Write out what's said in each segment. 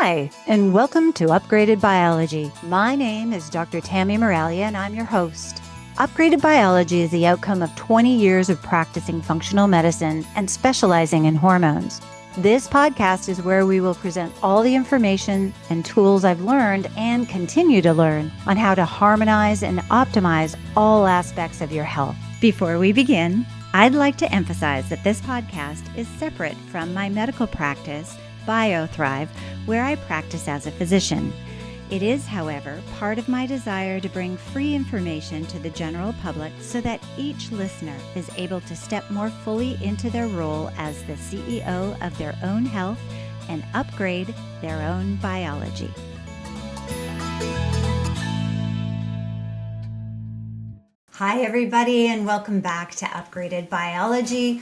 Hi, and welcome to Upgraded Biology. My name is Dr. Tammy Moralia, and I'm your host. Upgraded Biology is the outcome of 20 years of practicing functional medicine and specializing in hormones. This podcast is where we will present all the information and tools I've learned and continue to learn on how to harmonize and optimize all aspects of your health. Before we begin, I'd like to emphasize that this podcast is separate from my medical practice, BioThrive, where I practice as a physician. It is, however, part of my desire to bring free information to the general public so that each listener is able to step more fully into their role as the CEO of their own health and upgrade their own biology. Hi, everybody, and welcome back to Upgraded Biology.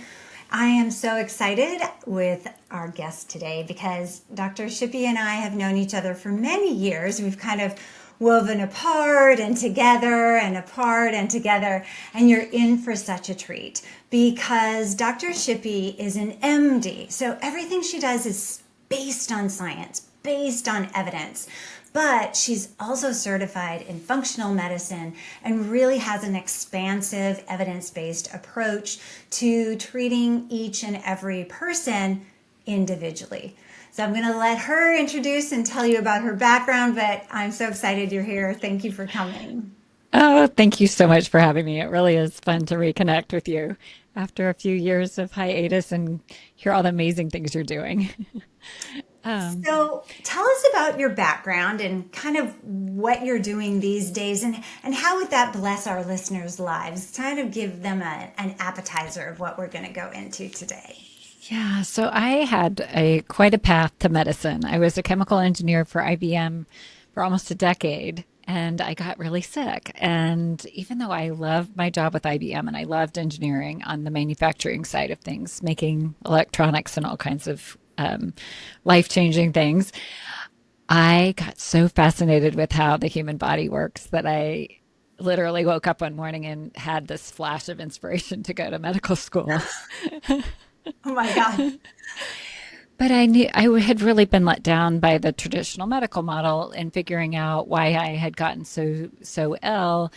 I am so excited with our guest today because Dr. Shippy and I have known each other for many years. We've kind of woven apart and together and apart and together, and you're in for such a treat because Dr. Shippy is an MD. So everything she does is based on science, based on evidence. But she's also certified in functional medicine and really has an expansive evidence-based approach to treating each and every person individually. So I'm going to let her introduce and tell you about her background, but I'm so excited you're here. Thank you for coming. Oh, thank you so much for having me. It really is fun to reconnect with you after a few years of hiatus and hear all the amazing things you're doing. So tell us about your background and kind of what you're doing these days and how would that bless our listeners' lives? Kind of give them an appetizer of what we're going to go into today. Yeah, so I had quite a path to medicine. I was a chemical engineer for IBM for almost a decade, and I got really sick. And even though I loved my job with IBM and I loved engineering on the manufacturing side of things, making electronics and all kinds of life-changing things, I got so fascinated with how the human body works that I literally woke up one morning and had this flash of inspiration to go to medical school. Oh my God. But I knew I had really been let down by the traditional medical model in figuring out why I had gotten so ill.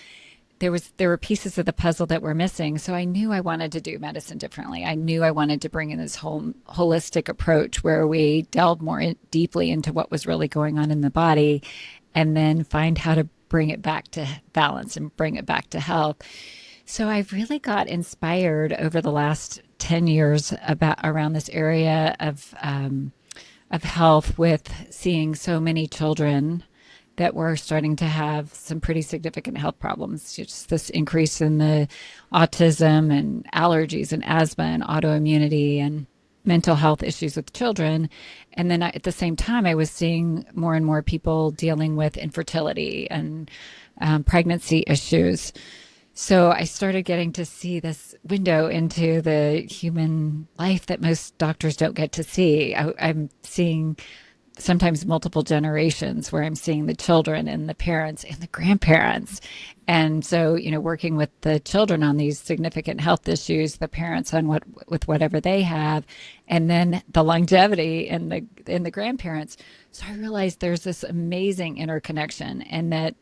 There were pieces of the puzzle that were missing. So I knew I wanted to do medicine differently. I knew I wanted to bring in this whole holistic approach where we delve deeply into what was really going on in the body and then find how to bring it back to balance and bring it back to health. So I really got inspired over the last 10 years around this area of health with seeing so many children that were starting to have some pretty significant health problems. Just this increase in the autism and allergies and asthma and autoimmunity and mental health issues with children. And then at the same time, I was seeing more and more people dealing with infertility and pregnancy issues. So I started getting to see this window into the human life that most doctors don't get to see. I'm seeing sometimes multiple generations where I'm seeing the children and the parents and the grandparents. And so, working with the children on these significant health issues, the parents on with whatever they have, and then the longevity in the grandparents. So I realized there's this amazing interconnection and that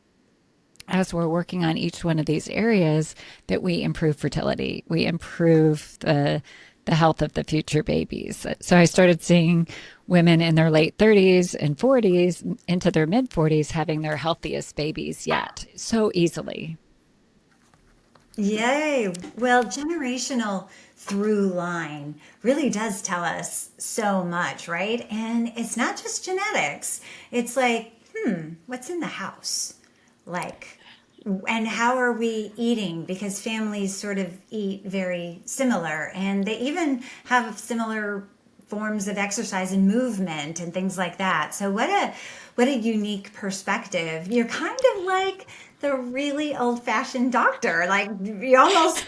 as we're working on each one of these areas, that we improve fertility, we improve the health of the future babies. So I started seeing women in their late 30s and 40s into their mid 40s having their healthiest babies yet so easily. Yay. Well, generational through line really does tell us so much, right? And it's not just genetics. It's like, what's in the house? Like, and how are we eating? Because families sort of eat very similar and they even have similar forms of exercise and movement and things like that. So what a unique perspective. You're kind of like the really old-fashioned doctor, like you're almost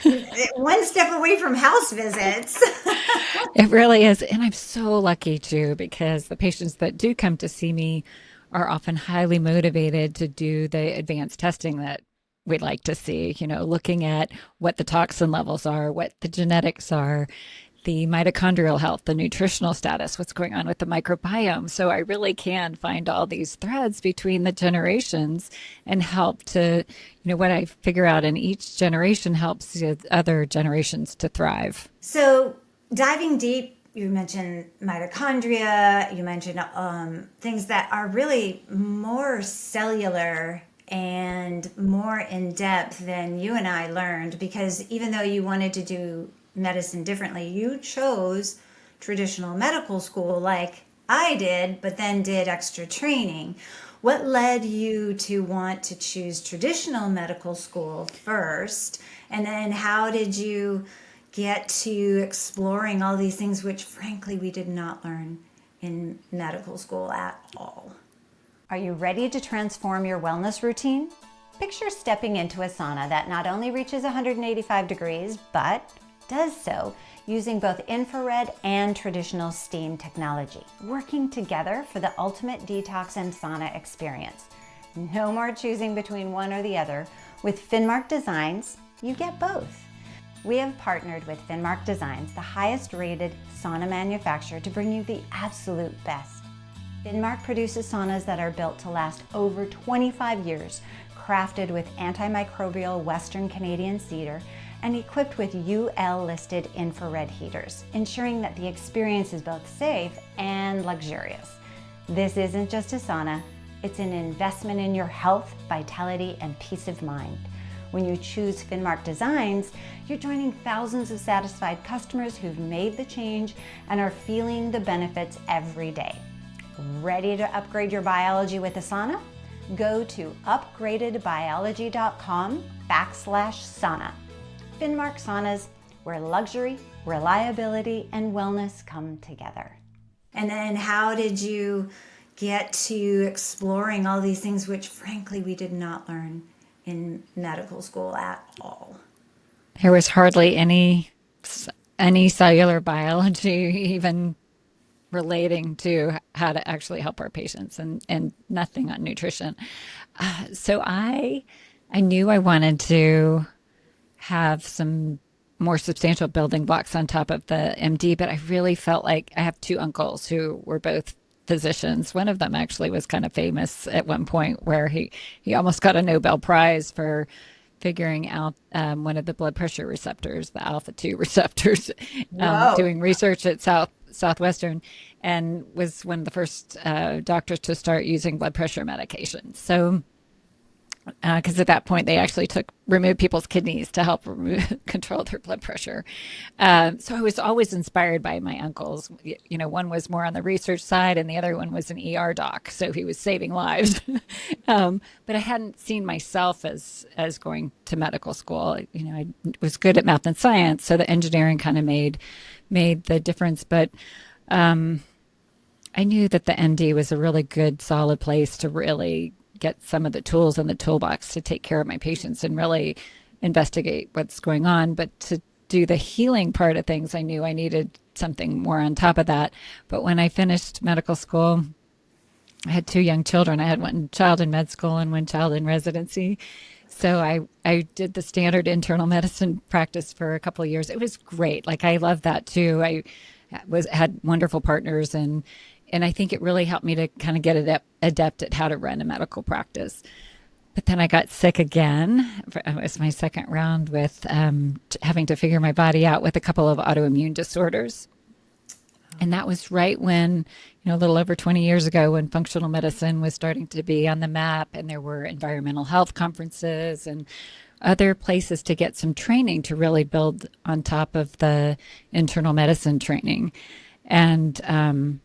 one step away from house visits. It really is. And I'm so lucky too, because the patients that do come to see me are often highly motivated to do the advanced testing that we'd like to see, looking at what the toxin levels are, what the genetics are, the mitochondrial health, the nutritional status, what's going on with the microbiome. So I really can find all these threads between the generations and help to, what I figure out in each generation helps the other generations to thrive. So diving deep, you mentioned mitochondria, you mentioned things that are really more cellular and more in depth than you and I learned, because even though you wanted to do medicine differently, you chose traditional medical school like I did, but then did extra training. What led you to want to choose traditional medical school first? And then how did you get to exploring all these things, which frankly we did not learn in medical school at all? Are you ready to transform your wellness routine? Picture stepping into a sauna that not only reaches 185 degrees, but does so using both infrared and traditional steam technology, working together for the ultimate detox and sauna experience. No more choosing between one or the other. With Finnmark Designs, you get both. We have partnered with Finnmark Designs, the highest rated sauna manufacturer, to bring you the absolute best. Finnmark produces saunas that are built to last over 25 years, crafted with antimicrobial Western Canadian cedar and equipped with UL-listed infrared heaters, ensuring that the experience is both safe and luxurious. This isn't just a sauna, it's an investment in your health, vitality, and peace of mind. When you choose Finnmark Designs, you're joining thousands of satisfied customers who've made the change and are feeling the benefits every day. Ready to upgrade your biology with a sauna? Go to upgradedbiology.com/sauna. Finnmark Saunas, where luxury, reliability, and wellness come together. And then how did you get to exploring all these things, which frankly we did not learn in medical school at all? There was hardly any cellular biology even relating to how to actually help our patients, and nothing on nutrition. So I knew I wanted to have some more substantial building blocks on top of the MD, but I really felt like I have two uncles who were both physicians. One of them actually was kind of famous at one point, where he almost got a Nobel Prize for figuring out one of the blood pressure receptors, the alpha 2 receptors, doing research at Southwestern, and was one of the first doctors to start using blood pressure medication. So because at that point they actually removed people's kidneys to help control their blood pressure. So I was always inspired by my uncles. One was more on the research side and the other one was an ER doc. So he was saving lives. But I hadn't seen myself as going to medical school. I was good at math and science. So the engineering kind of made the difference. But I knew that the MD was a really good, solid place to really get some of the tools in the toolbox to take care of my patients and really investigate what's going on. But to do the healing part of things, I knew I needed something more on top of that. But when I finished medical school, I had two young children. I had one child in med school and one child in residency. So I did the standard internal medicine practice for a couple of years. It was great. Like, I loved that too. I had wonderful partners, and I think it really helped me to kind of get adept at how to run a medical practice. But then I got sick again. It was my second round with having to figure my body out with a couple of autoimmune disorders. And that was right when, a little over 20 years ago, when functional medicine was starting to be on the map, and there were environmental health conferences and other places to get some training to really build on top of the internal medicine training. And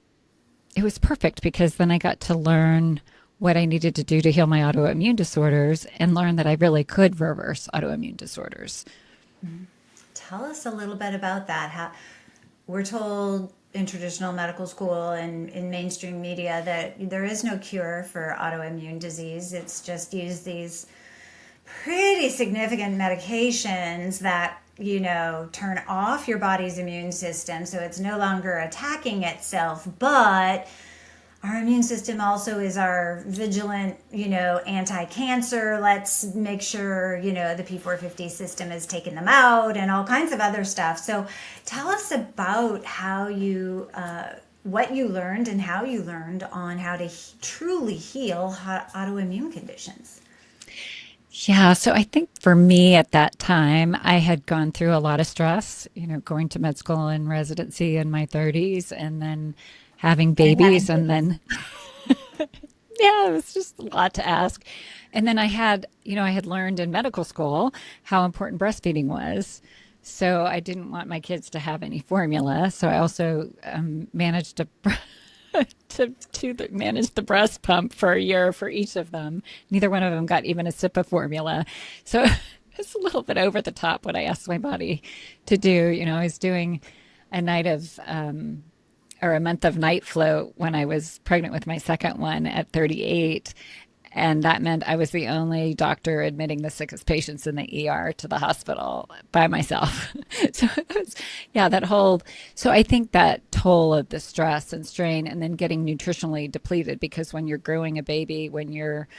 it was perfect, because then I got to learn what I needed to do to heal my autoimmune disorders and learn that I really could reverse autoimmune disorders. Tell us a little bit about that. How we're told in traditional medical school and in mainstream media that there is no cure for autoimmune disease. It's just use these pretty significant medications that turn off your body's immune system, so it's no longer attacking itself. But our immune system also is our vigilant, anti-cancer. Let's make sure, the P450 system has taken them out and all kinds of other stuff. So tell us about how what you learned and how you learned on how to truly heal autoimmune conditions. Yeah, so I think for me at that time, I had gone through a lot of stress, going to med school and residency in my 30s and then having And babies having and babies. then yeah, it was just a lot to ask. And then I had learned in medical school how important breastfeeding was. So I didn't want my kids to have any formula. So I also managed to manage the breast pump for a year for each of them. Neither one of them got even a sip of formula. So it's a little bit over the top what I asked my body to do. I was doing a night of or a month of night float when I was pregnant with my second one at 38. And that meant I was the only doctor admitting the sickest patients in the ER to the hospital by myself. So it was, yeah, so I think that toll of the stress and strain and then getting nutritionally depleted because when you're growing a baby, when you're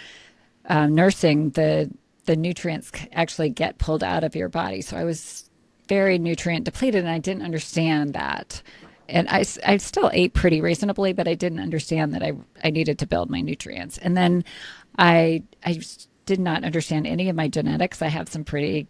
nursing, the nutrients actually get pulled out of your body. So I was very nutrient depleted and I didn't understand that. And I still ate pretty reasonably, but I didn't understand that I needed to build my nutrients. And then I did not understand any of my genetics. I have some pretty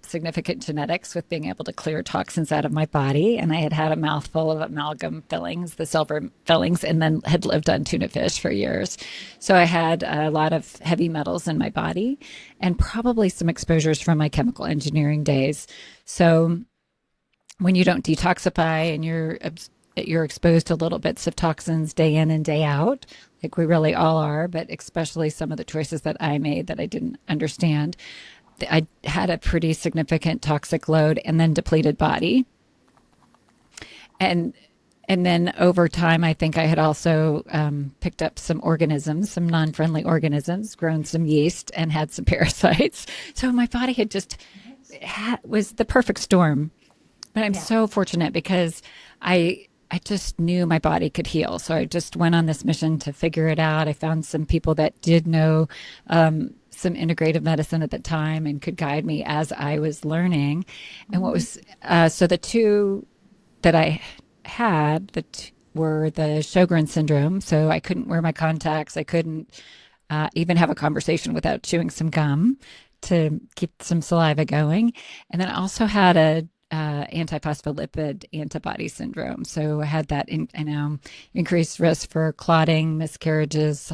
significant genetics with being able to clear toxins out of my body. And I had a mouthful of amalgam fillings, the silver fillings, and then had lived on tuna fish for years. So I had a lot of heavy metals in my body and probably some exposures from my chemical engineering days. So when you don't detoxify and you're exposed to little bits of toxins day in and day out, like we really all are, but especially some of the choices that I made that I didn't understand. I had a pretty significant toxic load and then depleted body. And and then over time, I think I had also picked up some organisms, some non-friendly organisms, grown some yeast, and had some parasites. So my body had just was the perfect storm. But I'm Yeah. so fortunate because I just knew my body could heal. So I just went on this mission to figure it out. I found some people that did know some integrative medicine at the time and could guide me as I was learning. And what was so the two that I had that were the Sjogren syndrome. So I couldn't wear my contacts. I couldn't even have a conversation without chewing some gum to keep some saliva going. And then I also had a antiphospholipid antibody syndrome. So I had that increased risk for clotting, miscarriages,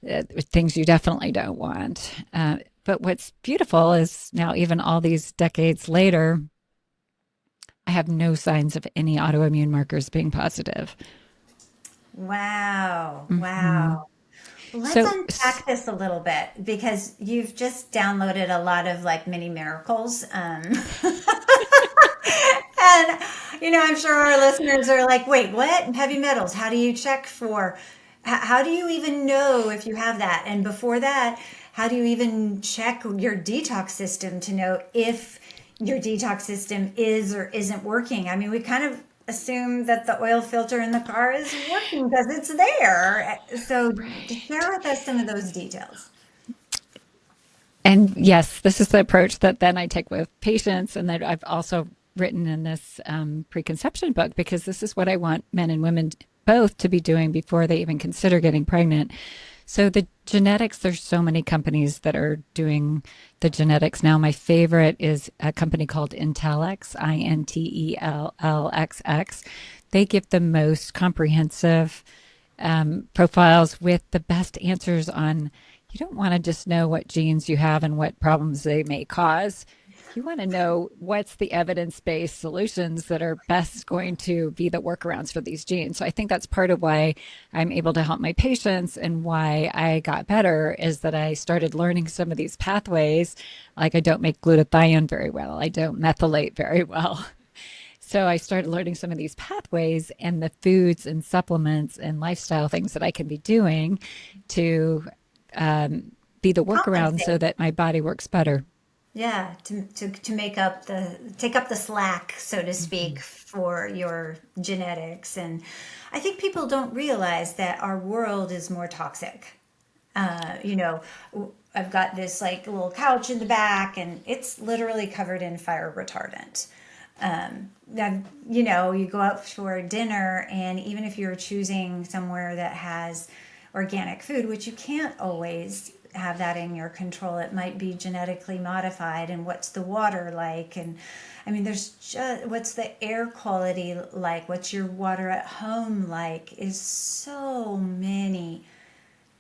things you definitely don't want. But what's beautiful is now, even all these decades later, I have no signs of any autoimmune markers being positive. Wow. Hmm. Wow. Let's So, unpack this a little bit because you've just downloaded a lot of like mini miracles. And, I'm sure our listeners are like, wait, what? Heavy metals. How do you check for, how do you even know if you have that? And before that, how do you even check your detox system to know if your detox system is or isn't working? I mean, we kind of assume that the oil filter in the car is working because it's there. So share with us some of those details. and yes, this is the approach that then I take with patients, and that I've also written in this preconception book because this is what I want men and women both to be doing before they even consider getting pregnant. So the genetics, there's so many companies that are doing the genetics now. My favorite is a company called Intellx, Intellxx. They give the most comprehensive profiles with the best answers on. You don't want to just know what genes you have and what problems they may cause. You want to know what's the evidence based solutions that are best going to be the workarounds for these genes. So I think that's part of why I'm able to help my patients and why I got better is that I started learning some of these pathways. Like I don't make glutathione very well, I don't methylate very well. So I started learning some of these pathways and the foods and supplements and lifestyle things that I can be doing to be the workaround so Compensate. that my body works better. Yeah, to make up take up the slack, so to speak, Mhm. for your genetics. And I think people don't realize that our world is more toxic. You know, I've got this like little couch in the back, and it's literally covered in fire retardant. That, you know, you go out for dinner, and even if you're choosing somewhere that has organic food, which you can't always have that in your control, it might be genetically modified. And what's the water like? And I mean, there's just what's the air quality like? What's your water at home like? Is so many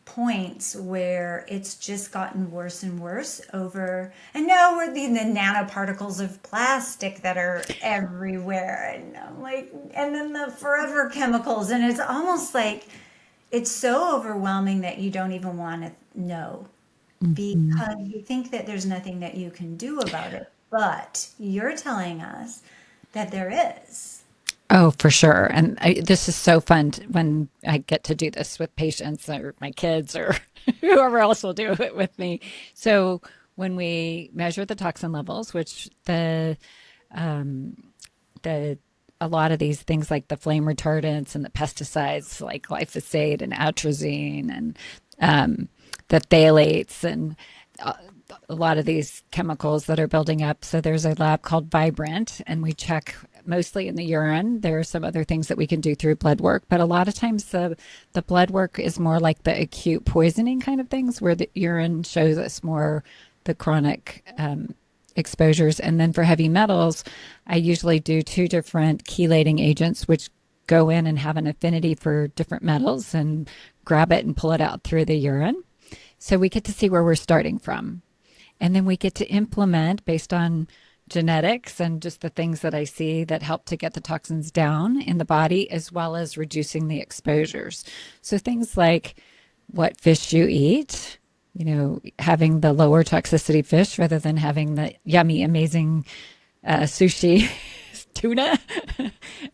points where it's just gotten worse and worse over, and now we're the nanoparticles of plastic that are everywhere, and I'm like, and then the forever chemicals, and it's almost like it's so overwhelming that you don't even want to know, Mhm. because you think that there's nothing that you can do about it, but you're telling us that there is. Oh, for sure. And this is so fun when I get to do this with patients or my kids or whoever else will do it with me. So when we measure the toxin levels, which um, the a lot of these things like the flame retardants and the pesticides like glyphosate and atrazine and um, the phthalates and uh, a lot of these chemicals that are building up. So there's a lab called Vibrant, and we check mostly in the urine. There are some other things that we can do through blood work, but a lot of times the blood work is more like the acute poisoning kind of things, where the urine shows us more the chronic exposures. And then for heavy metals, I usually do two different chelating agents, which go in and have an affinity for different metals and grab it and pull it out through the urine. So we get to see where we're starting from. And then we get to implement based on genetics and just the things that I see that help to get the toxins down in the body, as well as reducing the exposures. So things like what fish you eat, you know, having the lower toxicity fish rather than having the yummy, amazing sushi tuna.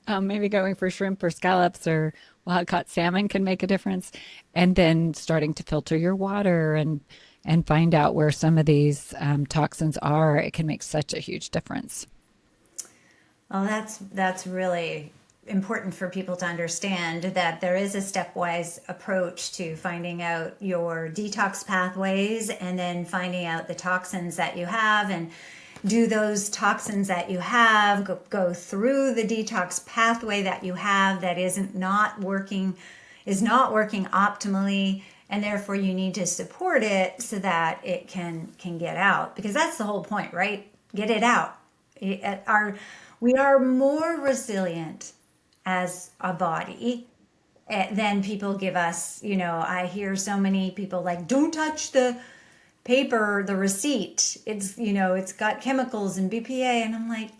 Maybe going for shrimp or scallops or wild caught salmon can make a difference. And then starting to filter your water and find out where some of these toxins are. It can make such a huge difference. Well, that's really important for people to understand, that there is a stepwise approach to finding out your detox pathways, and then finding out the toxins that you have, and do those toxins that you have go through the detox pathway that you have that is not working optimally, and therefore you need to support it so that it can get out, because that's the whole point, right? Get it out. We are more resilient as a body than people give us. You know, I hear so many people like, don't touch the paper, the receipt. It's, you know, it's got chemicals and BPA. And I'm like,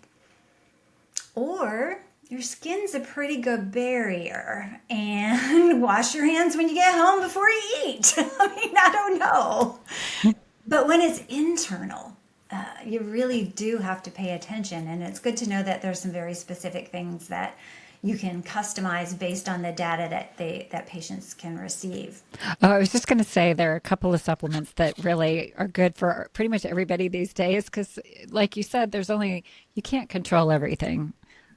or your skin's a pretty good barrier, and wash your hands when you get home before you eat. I mean, I don't know. But when it's internal, you really do have to pay attention. And it's good to know that there's some very specific things that you can customize based on the data that patients can receive. Oh, I was just going to say there are a couple of supplements that really are good for pretty much everybody these days because, like you said, you can't control everything.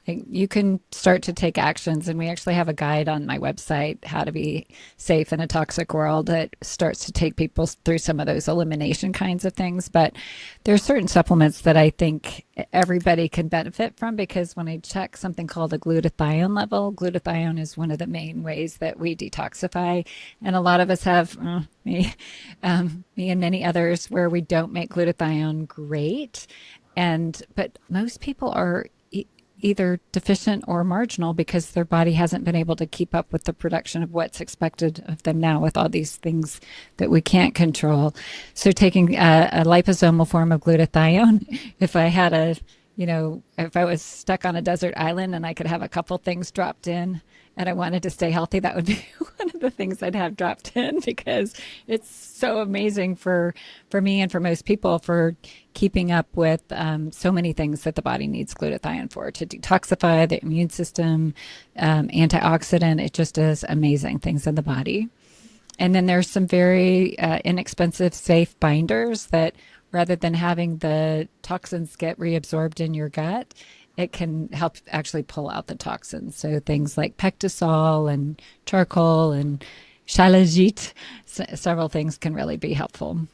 Like, you can start to take actions, and we actually have a guide on my website, How to Be Safe in a Toxic World, that starts to take people through some of those elimination kinds of things. But there are certain supplements that I think everybody can benefit from because when I check something called a glutathione level, glutathione is one of the main ways that we detoxify. And a lot of us have, me and many others, where we don't make glutathione great. But most people are either deficient or marginal because their body hasn't been able to keep up with the production of what's expected of them now with all these things that we can't control. So taking a liposomal form of glutathione, if I had if I was stuck on a desert island and I could have a couple things dropped in and I wanted to stay healthy, that would be one of the things I'd have dropped in because it's so amazing for me and for most people for keeping up with so many things that the body needs glutathione for to detoxify the immune system, antioxidant. It just does amazing things in the body. And then there's some very inexpensive, safe binders that rather than having the toxins get reabsorbed in your gut, it can help actually pull out the toxins. So things like pectosol and charcoal and shilajit, several things can really be helpful.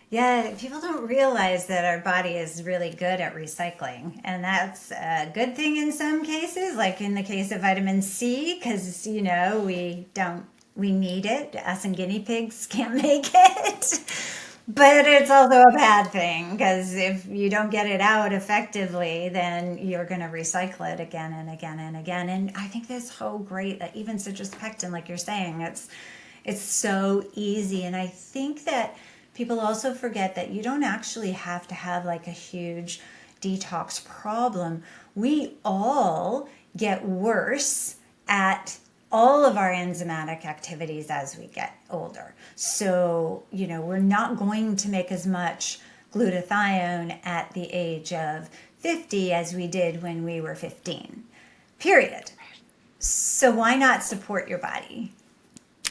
Yeah, people don't realize that our body is really good at recycling. And that's a good thing in some cases, like in the case of vitamin C, because, we need it. Us and guinea pigs can't make it. But it's also a bad thing because if you don't get it out effectively, then you're going to recycle it again and again and again. And I think that's so great that even citrus pectin, like you're saying, it's so easy. And I think that people also forget that you don't actually have to have like a huge detox problem. We all get worse at all of our enzymatic activities as we get older. So, we're not going to make as much glutathione at the age of 50 as we did when we were 15, period. So why not support your body?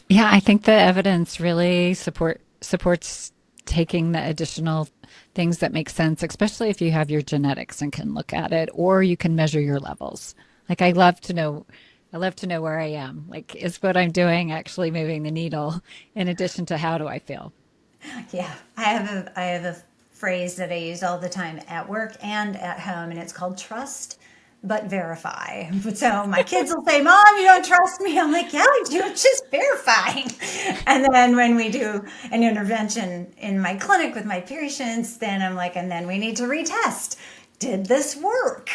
Yeah, I think the evidence really supports taking the additional things that make sense, especially if you have your genetics and can look at it, or you can measure your levels. Like I love to know where I am. Like, is what I'm doing actually moving the needle in addition to how do I feel? Yeah, I have a phrase that I use all the time at work and at home, and it's called trust but verify. So my kids will say, "Mom, you don't trust me." I'm like, "Yeah, I do. It's just verifying." And then when we do an intervention in my clinic with my patients, then I'm like, "And then we need to retest. Did this work?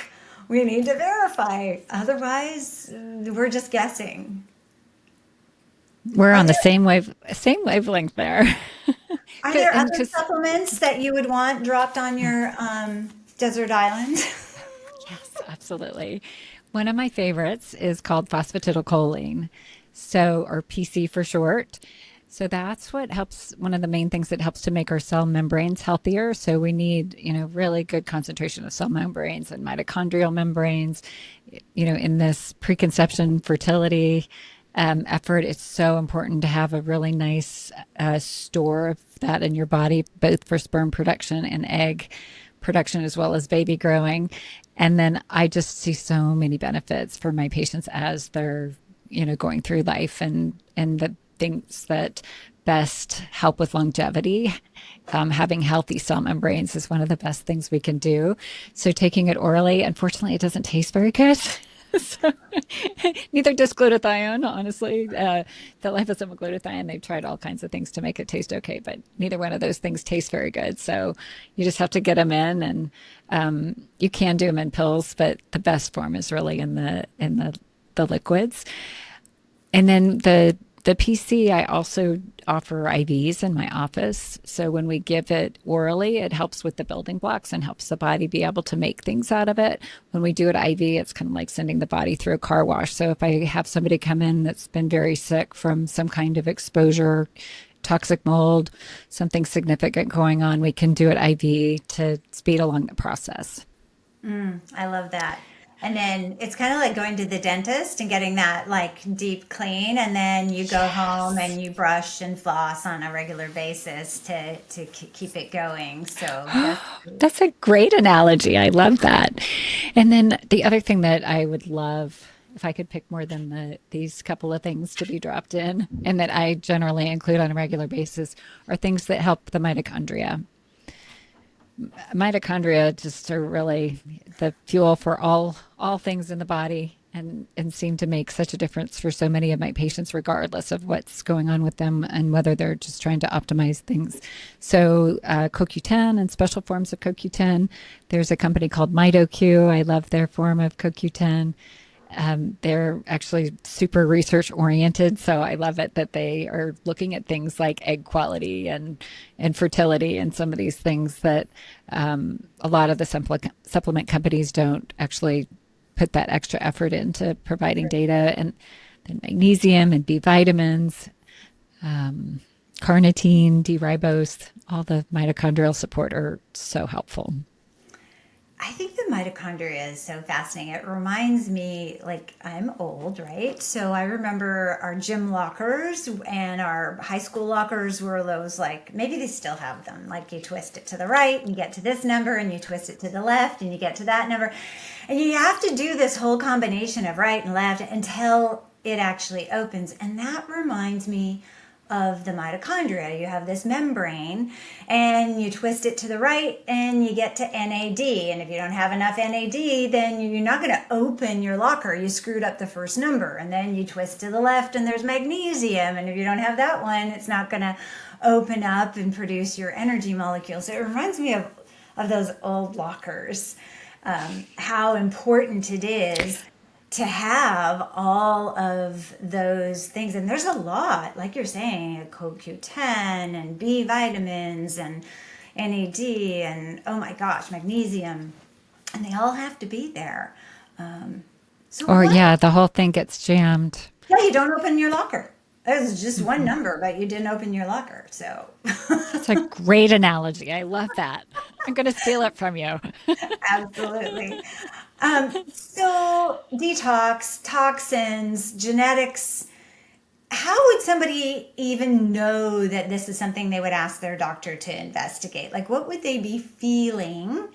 We need to verify. Otherwise, we're just guessing." We're Are on the there same wavelength there. are there And other because supplements that you would want dropped on your desert island? yes, absolutely. One of my favorites is called phosphatidylcholine, so or PC for short. So that's what helps, one of the main things that helps to make our cell membranes healthier. So we need, really good concentration of cell membranes and mitochondrial membranes. In this preconception fertility effort, it's so important to have a really nice store of that in your body, both for sperm production and egg production, as well as baby growing. And then I just see so many benefits for my patients as they're, going through life and the things that best help with longevity. Having healthy cell membranes is one of the best things we can do. So taking it orally, unfortunately, it doesn't taste very good. So, neither does glutathione, honestly. The liposomal glutathione, they've tried all kinds of things to make it taste okay, but neither one of those things tastes very good. So you just have to get them in, and you can do them in pills, but the best form is really in the liquids. And then the PC, I also offer IVs in my office. So when we give it orally, it helps with the building blocks and helps the body be able to make things out of it. When we do it IV, it's kind of like sending the body through a car wash. So if I have somebody come in that's been very sick from some kind of exposure, toxic mold, something significant going on, we can do it IV to speed along the process. I love that. And then it's kind of like going to the dentist and getting that like deep clean, and then you go home and Yes. you brush and floss on a regular basis to keep it going. So that's That's a great analogy. I love that. And then the other thing that I would love, if I could pick more than these couple of things to be dropped in, and that I generally include on a regular basis, are things that help the mitochondria. Mitochondria just are really the fuel for all things in the body, and seem to make such a difference for so many of my patients, regardless of what's going on with them and whether they're just trying to optimize things. So CoQ10 and special forms of CoQ10. There's a company called MitoQ. I love their form of CoQ10. They're actually super research oriented, so I love it that they are looking at things like egg quality and fertility and some of these things that a lot of the supplement companies don't actually put that extra effort into providing data. And then magnesium and B vitamins, carnitine, D ribose, all the mitochondrial support are so helpful. I think the mitochondria is so fascinating. It reminds me, like, I'm old, right? So I remember our gym lockers and our high school lockers were those, like, maybe they still have them. Like, you twist it to the right and you get to this number, and you twist it to the left and you get to that number. And you have to do this whole combination of right and left until it actually opens. And that reminds me of the mitochondria. You have this membrane and you twist it to the right and you get to NAD. And if you don't have enough NAD, then you're not going to open your locker. You screwed up the first number. And then you twist to the left and there's magnesium. And if you don't have that one, it's not going to open up and produce your energy molecules. It reminds me of those old lockers, how important it is to have all of those things. And there's a lot, like you're saying, CoQ10 and B vitamins and NAD and, oh my gosh, magnesium. And they all have to be there. So Or what? yeah, the whole thing gets jammed. Yeah, you don't open your locker. There's just one number, but you didn't open your locker. So That's a great analogy. I love that. I'm going to steal it from you. absolutely. So detox, toxins, genetics. How would somebody even know that this is something they would ask their doctor to investigate? Like, what would they be feeling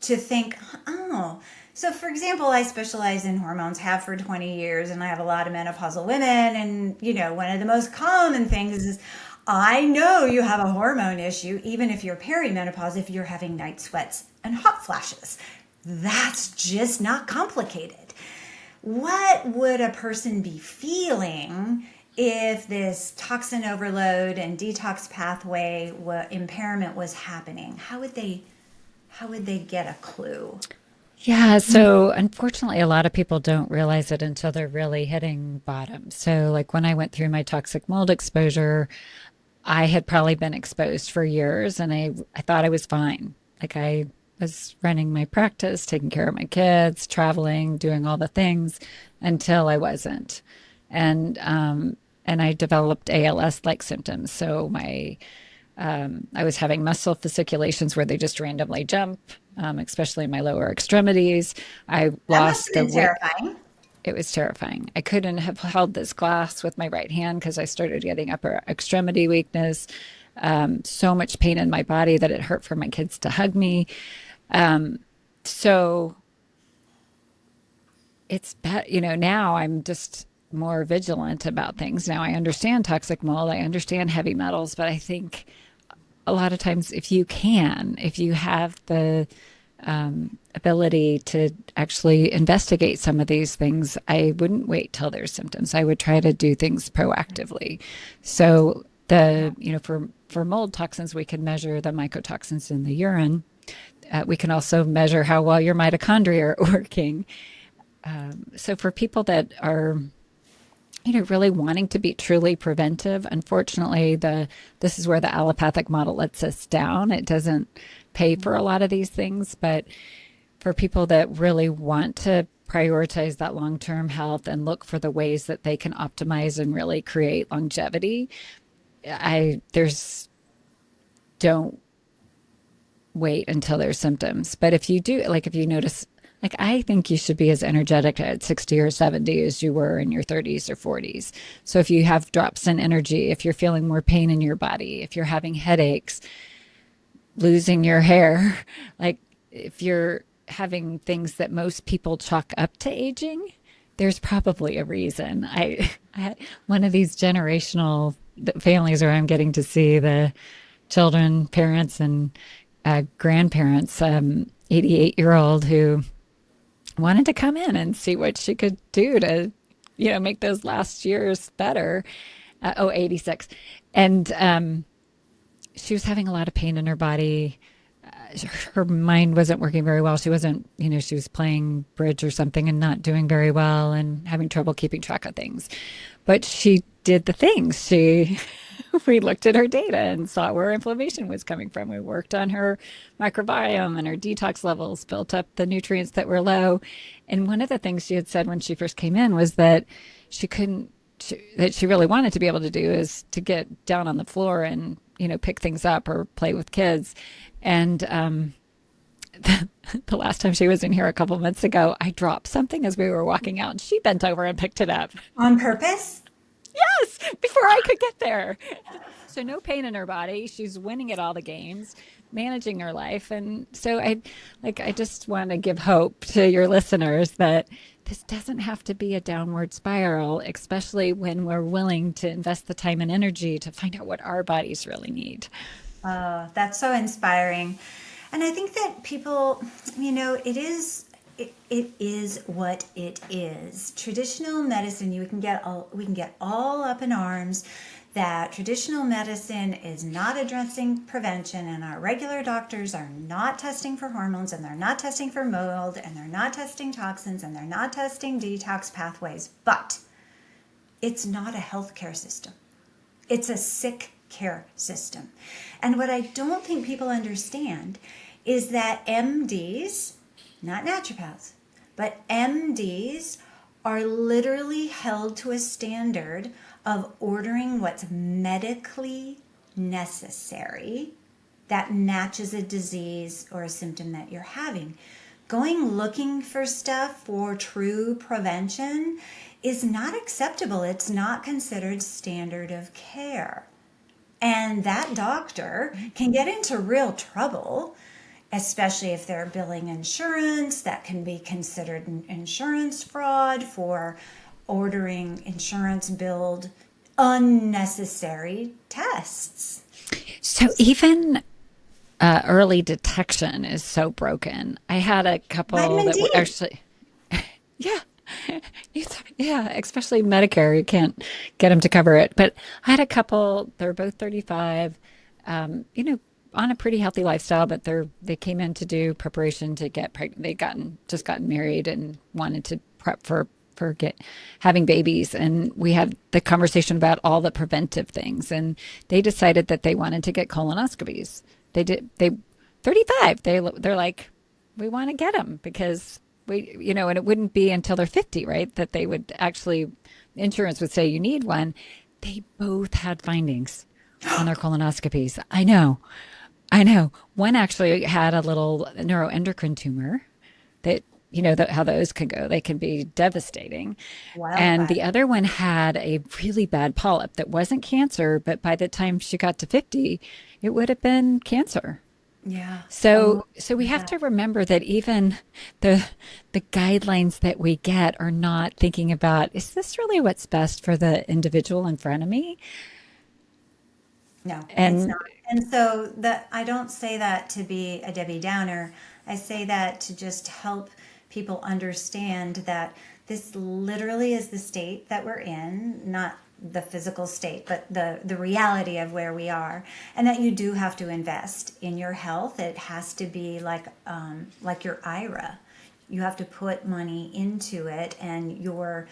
to think, oh, so for example, I specialize in hormones, have for 20 years, and I have a lot of menopausal women. And, one of the most common things is, I know you have a hormone issue, even if you're perimenopause, if you're having night sweats and hot flashes. That's just not complicated. What would a person be feeling if this toxin overload and detox pathway impairment was happening? How would they get a clue? Yeah, so unfortunately, a lot of people don't realize it until they're really hitting bottom. So, like when I went through my toxic mold exposure, I had probably been exposed for years and I thought I was fine. Like I was running my practice, taking care of my kids, traveling, doing all the things until I wasn't. And I developed ALS-like symptoms. So I was having muscle fasciculations where they just randomly jump, especially in my lower extremities. I That must lost have the been weight. terrifying. It was terrifying. I couldn't have held this glass with my right hand because I started getting upper extremity weakness, so much pain in my body that it hurt for my kids to hug me. So it's bad, now I'm just more vigilant about things. Now I understand toxic mold, I understand heavy metals, but I think a lot of times if you have the ability to actually investigate some of these things, I wouldn't wait till there's symptoms. I would try to do things proactively. So for mold toxins, we can measure the mycotoxins in the urine. We can also measure how well your mitochondria are working. So for people that are really wanting to be truly preventive, unfortunately, this is where the allopathic model lets us down. It doesn't pay for a lot of these things, but for people that really want to prioritize that long-term health and look for the ways that they can optimize and really create longevity, don't wait until there's symptoms. But if you do, like if you notice, like I think you should be as energetic at 60 or 70 as you were in your 30s or 40s. So if you have drops in energy, if you're feeling more pain in your body, if you're having headaches, losing your hair, like if you're having things that most people chalk up to aging, there's probably a reason. I had one of these generational families where I'm getting to see the children, parents, and grandparents, 88-year-old who wanted to come in and see what she could do to, make those last years better. 86. And she was having a lot of pain in her body. Her mind wasn't working very well. She wasn't, she was playing bridge or something and not doing very well and having trouble keeping track of things. But she did the things. We looked at her data and saw where inflammation was coming from. We worked on her microbiome and her detox levels, built up the nutrients that were low. And one of the things she had said when she first came in was that that she really wanted to be able to do is to get down on the floor and, pick things up or play with kids. And the last time she was in here a couple months ago, I dropped something as we were walking out and she bent over and picked it up. On purpose? Yes, before I could get there. So no pain in her body. She's winning at all the games, managing her life. And so I just want to give hope to your listeners that this doesn't have to be a downward spiral, especially when we're willing to invest the time and energy to find out what our bodies really need. That's so inspiring. And I think that people, it is what it is. Traditional medicine, we can get all up in arms that traditional medicine is not addressing prevention, and our regular doctors are not testing for hormones, and they're not testing for mold, and they're not testing toxins, and they're not testing detox pathways. But it's not a healthcare system. It's a sick care system. And what I don't think people understand is that MDs, not naturopaths, but MDs are literally held to a standard of ordering what's medically necessary that matches a disease or a symptom that you're having. Going looking for stuff for true prevention is not acceptable. It's not considered standard of care. And that doctor can get into real trouble, especially if they're billing insurance. That can be considered insurance fraud for ordering insurance billed unnecessary tests. So even early detection is so broken. I had a couple Vitamin that D. would actually, yeah, yeah, especially Medicare, you can't get them to cover it. But I had a couple, they're both 35, on a pretty healthy lifestyle, but they came in to do preparation to get pregnant. Just gotten married and wanted to prep for having babies, and we had the conversation about all the preventive things, and they decided that they wanted to get colonoscopies. They 35, they're like, we want to get them because and it wouldn't be until they're 50, right, that they would actually, insurance would say you need one. They both had findings on their colonoscopies. I know. One actually had a little neuroendocrine tumor that, how those can go. They can be devastating. And Wildfire. the other one had a really bad polyp that wasn't cancer, but by the time she got to 50, it would have been cancer. Yeah. So we have to remember that even the guidelines that we get are not thinking about, is this really what's best for the individual in front of me? No, it's And not. And so I don't say that to be a Debbie Downer. I say that to just help people understand that this literally is the state that we're in, not the physical state, but the reality of where we are, and that you do have to invest in your health. It has to be like your IRA. You have to put money into it, and your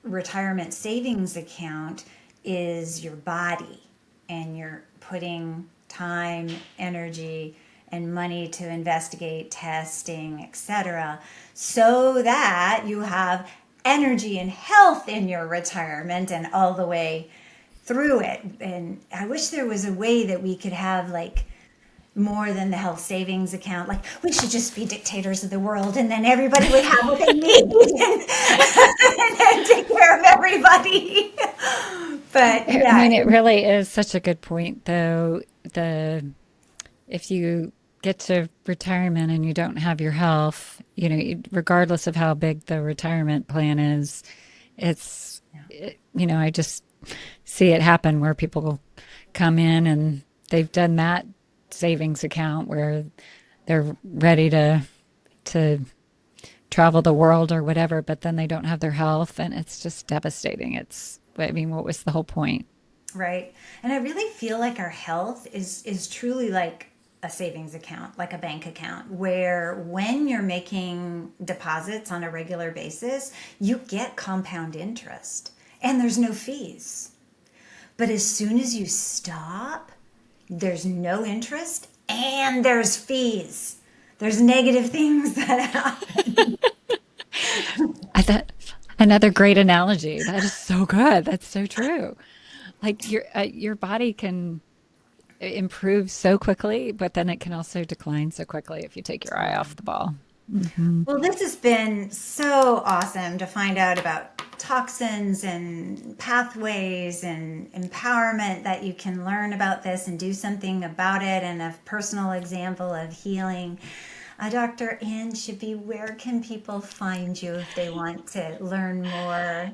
retirement savings account is your body, and you're putting time, energy, and money to investigate, testing, etc., so that you have energy and health in your retirement and all the way through it. And I wish there was a way that we could have like more than the health savings account. Like we should just be dictators of the world, and then everybody would have what they need and take care of everybody. But I yeah, mean, it really is such a good point, though. If you get to retirement and you don't have your health, regardless of how big the retirement plan is, I just see it happen where people come in and they've done that savings account where they're ready to travel the world or whatever, but then they don't have their health, and it's just devastating. What was the whole point? right. And I really feel like our health is truly like a savings account, like a bank account, where when you're making deposits on a regular basis, you get compound interest and there's no fees. But as soon as you stop, there's no interest and there's fees. There's negative things that happen. I thought another great analogy. That is so good. That's so true. Like your body can improve so quickly, but then it can also decline so quickly if you take your eye off the ball. Hmm. Well, this has been so awesome to find out about toxins and pathways and empowerment that you can learn about this and do something about it and a personal example of healing. Dr. Ann Shippy, where can people find you if they want to learn more?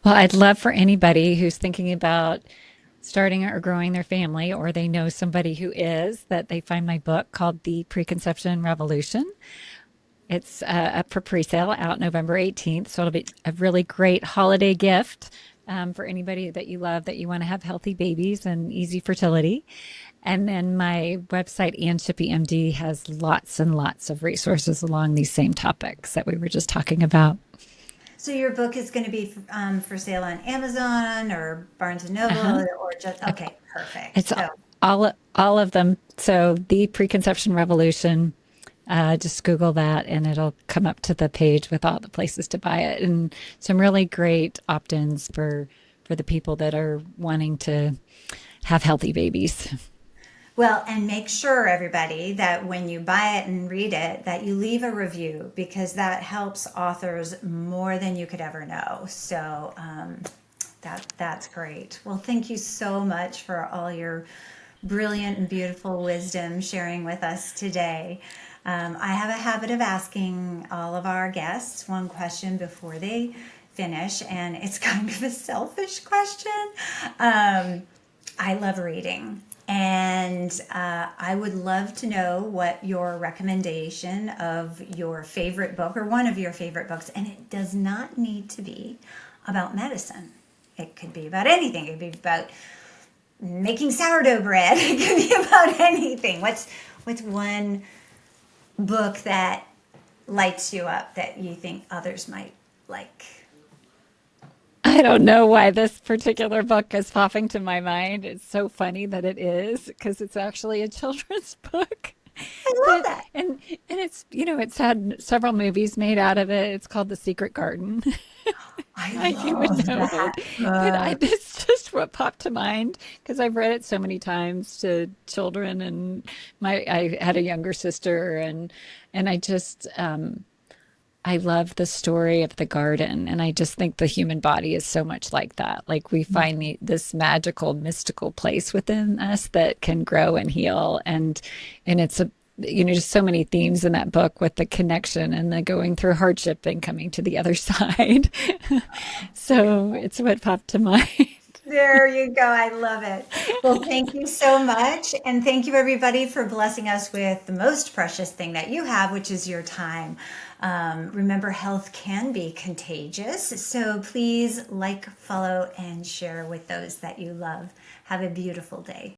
Well, I'd love for anybody who's thinking about starting or growing their family, or they know somebody who is, that they find my book called The Preconception Revolution. It's up for pre-sale out November 18th. So it'll be a really great holiday gift for anybody that you love, that you want to have healthy babies and easy fertility. And then my website, Ann Shippy MD, has lots and lots of resources along these same topics that we were just talking about. So your book is going to be for sale on Amazon or Barnes and Uh-huh. Noble or just, okay, perfect. It's So all of them. So the Preconception Revolution. Just Google that and it'll come up to the page with all the places to buy it, and some really great opt-ins for the people that are wanting to have healthy babies. well, and make sure, everybody, that when you buy it and read it, that you leave a review because that helps authors more than you could ever know. So that's great. Well, thank you so much for all your brilliant and beautiful wisdom sharing with us today. I have a habit of asking all of our guests one question before they finish, and it's kind of a selfish question. Um, I love reading. And I would love to know what your recommendation of your favorite book or one of your favorite books, and it does not need to be about medicine. It could be about anything. It could be about making sourdough bread. It could be about anything. What's one book that lights you up that you think others might like? I don't know why this particular book is popping to my mind. It's so funny that it is, because it's actually a children's book. I love But that. and it's, it's had several movies made out of it. It's called The Secret Garden. I Like you would love know that it. But it's just what popped to mind because I've read it so many times to children, and I had a younger sister, and I love the story of the garden, and I just think the human body is so much like that. Like we find this magical, mystical place within us that can grow and heal, and it's a just so many themes in that book with the connection and the going through hardship and coming to the other side. So Beautiful. it's what popped to mind. There you go. I love it. Well, thank you so much. And thank you, everybody, for blessing us with the most precious thing that you have, which is your time. Remember, health can be contagious. So please like, follow, and share with those that you love. Have a beautiful day.